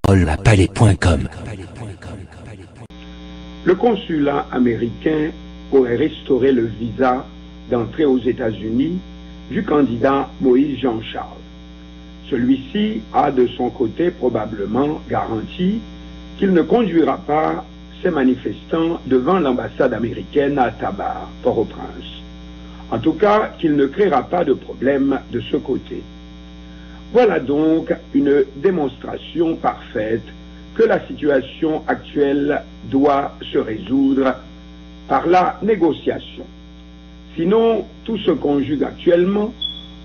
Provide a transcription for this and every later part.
Palais.com. Le consulat américain aurait restauré le visa d'entrée aux États-Unis du candidat Moïse Jean-Charles. Celui-ci a de son côté probablement garanti qu'il ne conduira pas ses manifestants devant l'ambassade américaine à Tabar, Port-au-Prince. En tout cas, qu'il ne créera pas de problème de ce côté. Voilà donc une démonstration parfaite que la situation actuelle doit se résoudre par la négociation. Sinon, tout se conjugue actuellement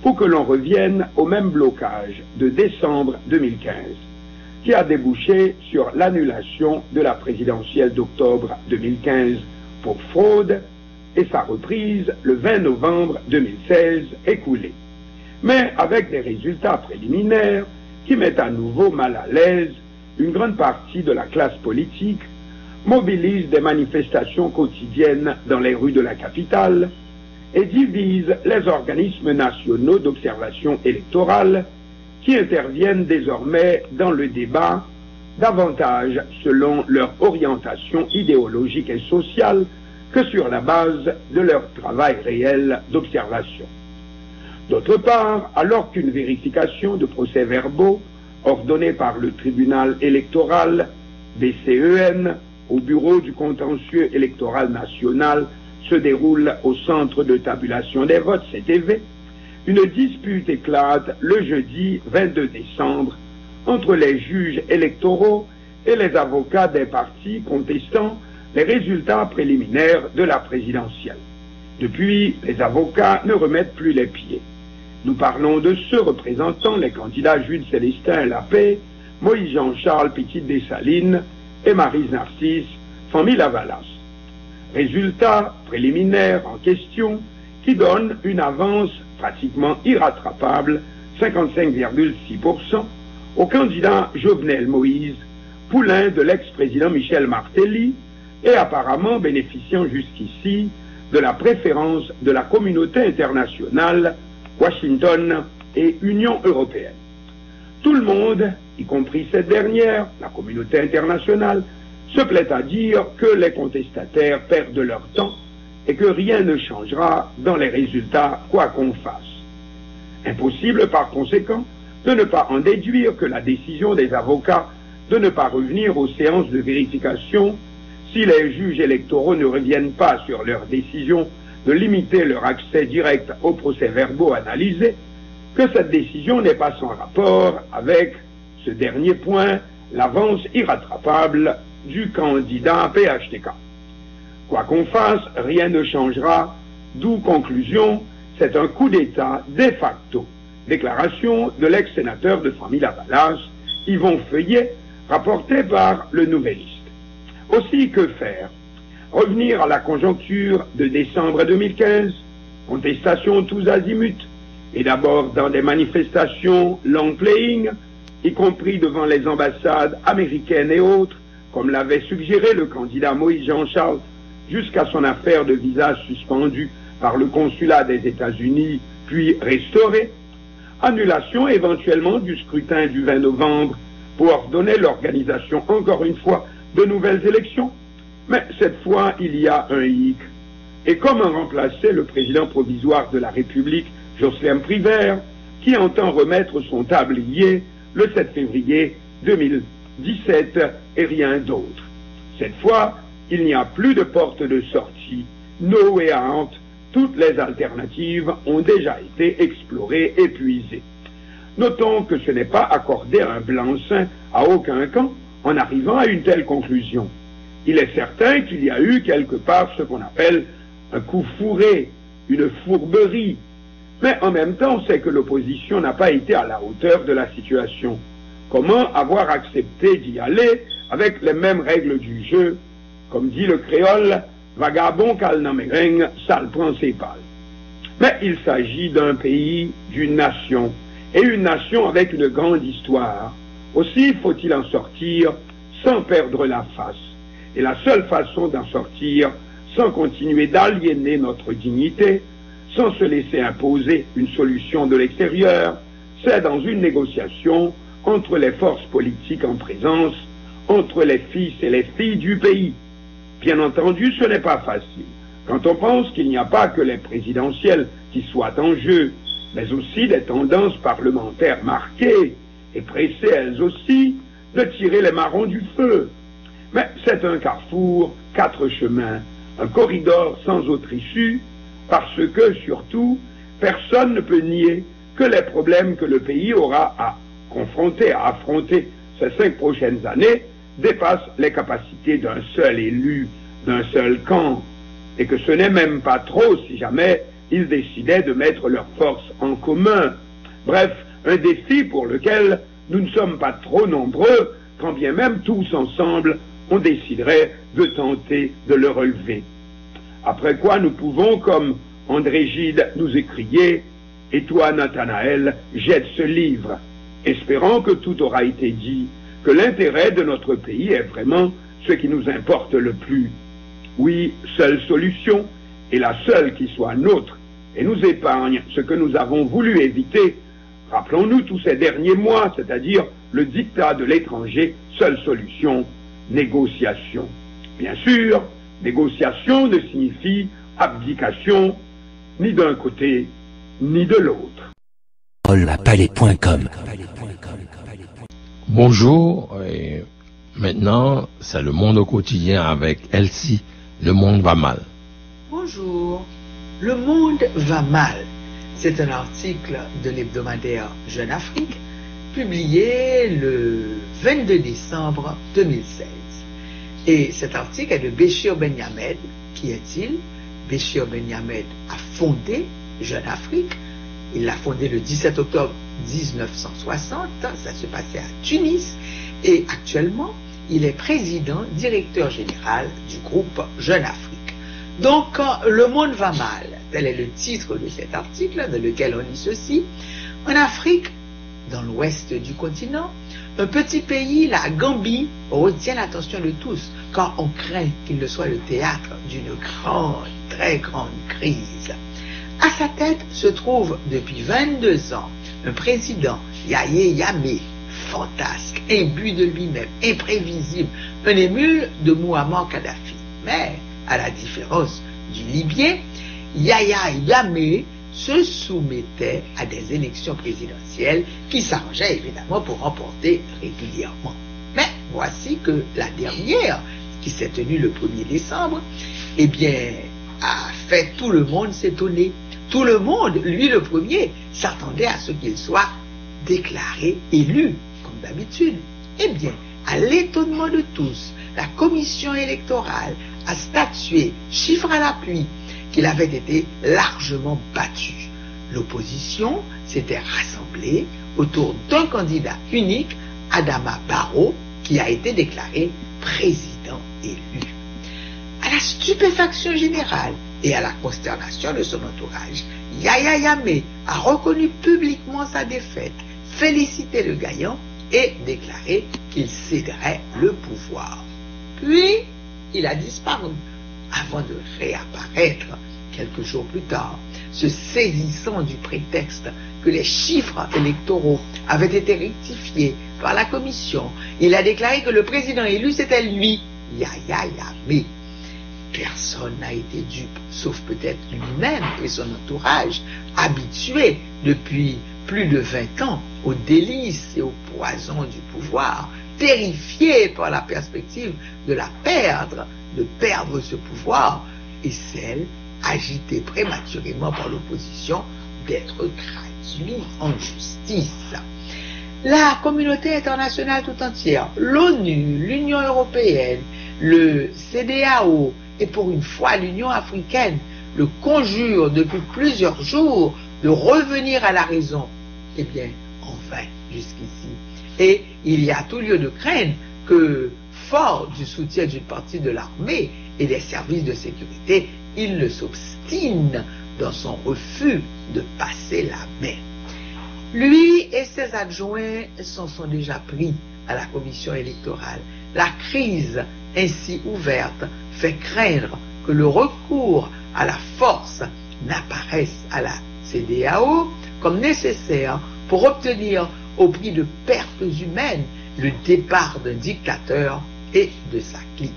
pour que l'on revienne au même blocage de décembre 2015, qui a débouché sur l'annulation de la présidentielle d'octobre 2015 pour fraude et sa reprise le 20 novembre 2016 écoulé, mais avec des résultats préliminaires qui mettent à nouveau mal à l'aise une grande partie de la classe politique, mobilisent des manifestations quotidiennes dans les rues de la capitale et divisent les organismes nationaux d'observation électorale qui interviennent désormais dans le débat davantage selon leur orientation idéologique et sociale que sur la base de leur travail réel d'observation. D'autre part, alors qu'une vérification de procès-verbaux ordonnée par le tribunal électoral BCEN au bureau du contentieux électoral national se déroule au centre de tabulation des votes, CTV, une dispute éclate le jeudi 22 décembre entre les juges électoraux et les avocats des partis contestant les résultats préliminaires de la présidentielle. Depuis, les avocats ne remettent plus les pieds. Nous parlons de ceux représentant les candidats Jules Célestin Lapé, Moïse Jean-Charles Petite-Dessalines et Maryse Narcisse Famille-Lavalas. Résultats préliminaires en question qui donnent une avance pratiquement irrattrapable, 55,6%, au candidat Jovenel Moïse, poulain de l'ex-président Michel Martelly, et apparemment bénéficiant jusqu'ici de la préférence de la communauté internationale, Washington et Union européenne. Tout le monde, y compris cette dernière, la communauté internationale, se plaît à dire que les contestataires perdent leur temps et que rien ne changera dans les résultats quoi qu'on fasse. Impossible par conséquent de ne pas en déduire que la décision des avocats de ne pas revenir aux séances de vérification si les juges électoraux ne reviennent pas sur leur décision de limiter leur accès direct aux procès-verbaux analysés, que cette décision n'est pas sans rapport avec ce dernier point, l'avance irrattrapable du candidat PHTK. Quoi qu'on fasse, rien ne changera, d'où conclusion, c'est un coup d'État de facto. Déclaration de l'ex-sénateur de Famille-Lavalas, Yvon Feuillet, rapporté par le Nouvelliste. Aussi, que faire? Revenir à la conjoncture de décembre 2015, contestation tous azimuts, et d'abord dans des manifestations long playing, y compris devant les ambassades américaines et autres, comme l'avait suggéré le candidat Moïse Jean-Charles, jusqu'à son affaire de visa suspendue par le consulat des États-Unis, puis restaurée. Annulation éventuellement du scrutin du 20 novembre pour ordonner l'organisation encore une fois de nouvelles élections. Mais cette fois, il y a un hic. Et comment remplacer le président provisoire de la République, Jocelyn Privert, qui entend remettre son tablier le 7 février 2017 et rien d'autre. Cette fois, il n'y a plus de porte de sortie. No way out. Toutes les alternatives ont déjà été explorées, épuisées. Notons que ce n'est pas accordé un blanc-seing à aucun camp en arrivant à une telle conclusion. Il est certain qu'il y a eu quelque part ce qu'on appelle un coup fourré, une fourberie. Mais en même temps, c'est que l'opposition n'a pas été à la hauteur de la situation. Comment avoir accepté d'y aller avec les mêmes règles du jeu? Comme dit le créole, vagabond calnamereng, sale prend ses pales. Mais il s'agit d'un pays, d'une nation, et une nation avec une grande histoire. Aussi faut-il en sortir sans perdre la face. Et la seule façon d'en sortir, sans continuer d'aliéner notre dignité, sans se laisser imposer une solution de l'extérieur, c'est dans une négociation entre les forces politiques en présence, entre les fils et les filles du pays. Bien entendu, ce n'est pas facile. Quand on pense qu'il n'y a pas que les présidentielles qui soient en jeu, mais aussi des tendances parlementaires marquées et pressées elles aussi de tirer les marrons du feu. Mais c'est un carrefour, 4 chemins, un corridor sans autre issue, parce que, surtout, personne ne peut nier que les problèmes que le pays aura à confronter, à affronter ces 5 prochaines années dépassent les capacités d'un seul élu, d'un seul camp, et que ce n'est même pas trop si jamais ils décidaient de mettre leurs forces en commun. Bref, un défi pour lequel nous ne sommes pas trop nombreux, quand bien même tous ensemble on déciderait de tenter de le relever. Après quoi nous pouvons, comme André Gide, nous écrier « Et toi, Nathanaël, jette ce livre », espérant que tout aura été dit, que l'intérêt de notre pays est vraiment ce qui nous importe le plus. Oui, seule solution, et la seule qui soit nôtre, et nous épargne ce que nous avons voulu éviter. Rappelons-nous tous ces derniers mois, c'est-à-dire le dictat de l'étranger, seule solution, négociation. Bien sûr, négociation ne signifie abdication, ni d'un côté, ni de l'autre. Paulapalais.com. Bonjour, et maintenant c'est le monde au quotidien avec Elsie. Le monde va mal. Bonjour, le monde va mal. C'est un article de l'hebdomadaire Jeune Afrique, publié le 22 décembre 2016. Et cet article est de Béchir Ben Yamed. Qui est-il? Béchir Ben Yamed a fondé Jeune Afrique. Il l'a fondé le 17 octobre 1960. Ça se passait à Tunis. Et actuellement, il est président, directeur général du groupe Jeune Afrique. Donc, le monde va mal. Tel est le titre de cet article dans lequel on lit ceci. En Afrique, dans l'ouest du continent, un petit pays, la Gambie, retient l'attention de tous, car on craint qu'il ne soit le théâtre d'une grande, très grande crise. À sa tête se trouve depuis 22 ans un président, Yahya Jammeh, fantasque, imbu de lui-même, imprévisible, un émule de Mouammar Kadhafi. Mais, à la différence du Libyen, Yahya Jammeh se soumettait à des élections présidentielles qui s'arrangeaient évidemment pour remporter régulièrement. Mais voici que la dernière, qui s'est tenue le 1er décembre, eh bien, a fait tout le monde s'étonner. Tout le monde, lui le premier, s'attendait à ce qu'il soit déclaré élu, comme d'habitude. Eh bien, à l'étonnement de tous, la commission électorale a statué, chiffre à l'appui, qu'il avait été largement battu. L'opposition s'était rassemblée autour d'un candidat unique, Adama Barrow, qui a été déclaré président élu. À la stupéfaction générale et à la consternation de son entourage, Yahya Jammeh a reconnu publiquement sa défaite, félicité le gagnant et déclaré qu'il céderait le pouvoir. Puis, il a disparu avant de réapparaître quelques jours plus tard, se saisissant du prétexte que les chiffres électoraux avaient été rectifiés par la commission. Il a déclaré que le président élu c'était lui, Yahya Jammeh. Personne n'a été dupe, sauf peut-être lui-même et son entourage, habitué depuis plus de 20 ans aux délices et aux poisons du pouvoir, terrifié par la perspective de perdre ce pouvoir, et celle, agitée prématurément par l'opposition, d'être traduit en justice. La communauté internationale tout entière, l'ONU, l'Union européenne, le CEDEAO et pour une fois l'Union africaine le conjurent depuis plusieurs jours de revenir à la raison. Eh bien, en vain jusqu'ici. Et il y a tout lieu de craindre que, fort du soutien d'une partie de l'armée et des services de sécurité, il ne s'obstine dans son refus de passer la main. Lui et ses adjoints s'en sont déjà pris à la commission électorale. La crise ainsi ouverte fait craindre que le recours à la force n'apparaisse à la CEDEAO comme nécessaire pour obtenir au prix de pertes humaines, le départ d'un dictateur et de sa clique.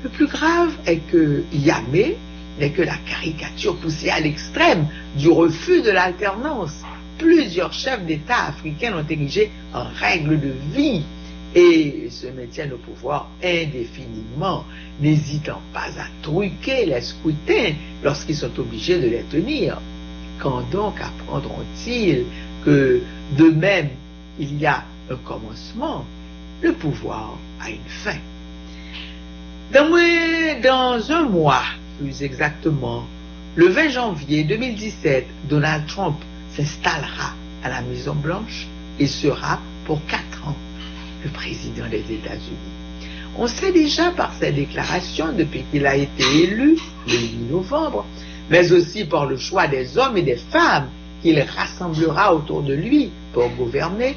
Le plus grave est que Yamé n'est que la caricature poussée à l'extrême du refus de l'alternance. Plusieurs chefs d'État africains l'ont érigé en règle de vie et se maintiennent au pouvoir indéfiniment, n'hésitant pas à truquer les scrutins lorsqu'ils sont obligés de les tenir. Quand donc apprendront-ils que de même il y a un commencement, le pouvoir a une fin? Dans un mois, plus exactement, le 20 janvier 2017, Donald Trump s'installera à la Maison-Blanche et sera pour 4 ans le président des États-Unis. On sait déjà par ses déclarations depuis qu'il a été élu le 8 novembre, mais aussi par le choix des hommes et des femmes qu'il rassemblera autour de lui pour gouverner,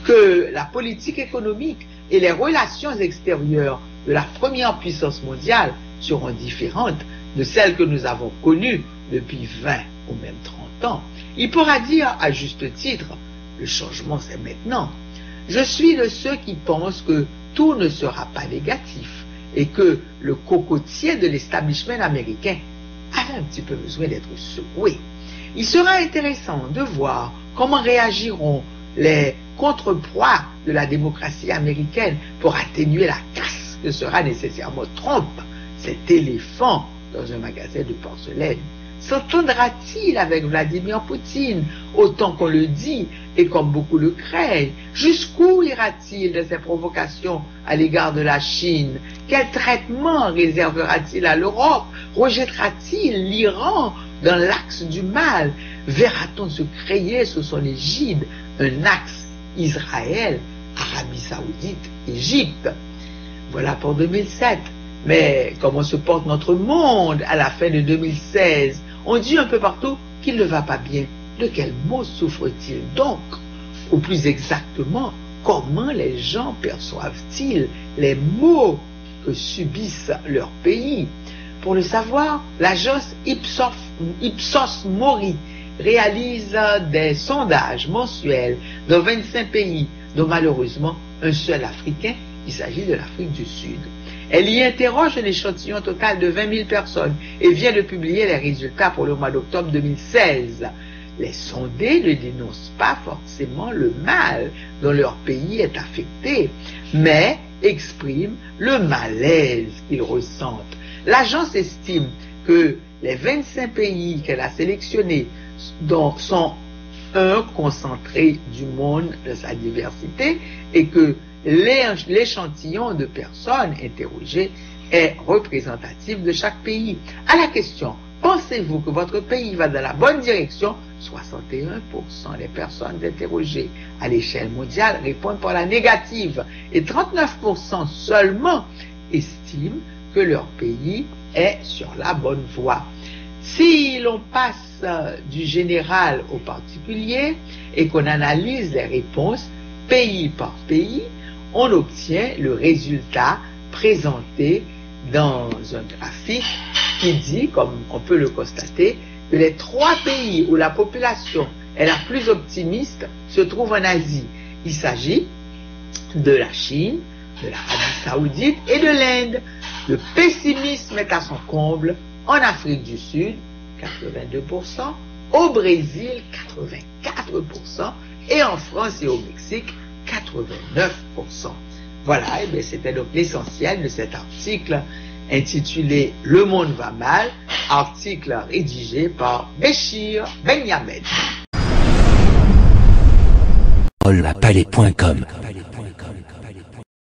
que la politique économique et les relations extérieures de la première puissance mondiale seront différentes de celles que nous avons connues depuis 20 ou même 30 ans. Il pourra dire à juste titre, le changement c'est maintenant. Je suis de ceux qui pensent que tout ne sera pas négatif et que le cocotier de l'establishment américain avait un petit peu besoin d'être secoué. Il sera intéressant de voir comment réagiront les contrepoids de la démocratie américaine pour atténuer la casse que sera nécessairement Trump, cet éléphant dans un magasin de porcelaine. S'entendra-t-il avec Vladimir Poutine, autant qu'on le dit et comme beaucoup le craignent? Jusqu'où ira-t-il de ses provocations à l'égard de la Chine? Quel traitement réservera-t-il à l'Europe? Rejettera-t-il l'Iran dans l'axe du mal? Verra-t-on se créer sous son égide un axe Israël, Arabie Saoudite, Égypte? Voilà pour 2007. Mais comment se porte notre monde à la fin de 2016? On dit un peu partout qu'il ne va pas bien. De quels maux souffre-t-il donc? Ou plus exactement, comment les gens perçoivent-ils les maux que subissent leurs pays? Pour le savoir, l'agence Ipsos Mori réalise des sondages mensuels dans 25 pays, dont malheureusement un seul africain, il s'agit de l'Afrique du Sud. Elle y interroge un échantillon total de 20 000 personnes et vient de publier les résultats pour le mois d'octobre 2016. Les sondés ne dénoncent pas forcément le mal dont leur pays est affecté, mais expriment le malaise qu'ils ressentent. L'agence estime que les 25 pays qu'elle a sélectionnés sont un concentré du monde de sa diversité et que l'échantillon de personnes interrogées est représentatif de chaque pays. À la question, pensez-vous que votre pays va dans la bonne direction? 61% des personnes interrogées à l'échelle mondiale répondent par la négative et 39% seulement estiment que leur pays est sur la bonne voie. Si l'on passe du général au particulier et qu'on analyse les réponses pays par pays, on obtient le résultat présenté dans un graphique qui dit, comme on peut le constater, que les 3 pays où la population est la plus optimiste se trouvent en Asie. Il s'agit de la Chine, de l'Arabie Saoudite et de l'Inde. Le pessimisme est à son comble en Afrique du Sud, 82%, au Brésil, 84%, et en France et au Mexique, 89%. Voilà, et bien c'était donc l'essentiel de cet article intitulé « Le monde va mal », article rédigé par Béchir Benyamed. Olapalais.com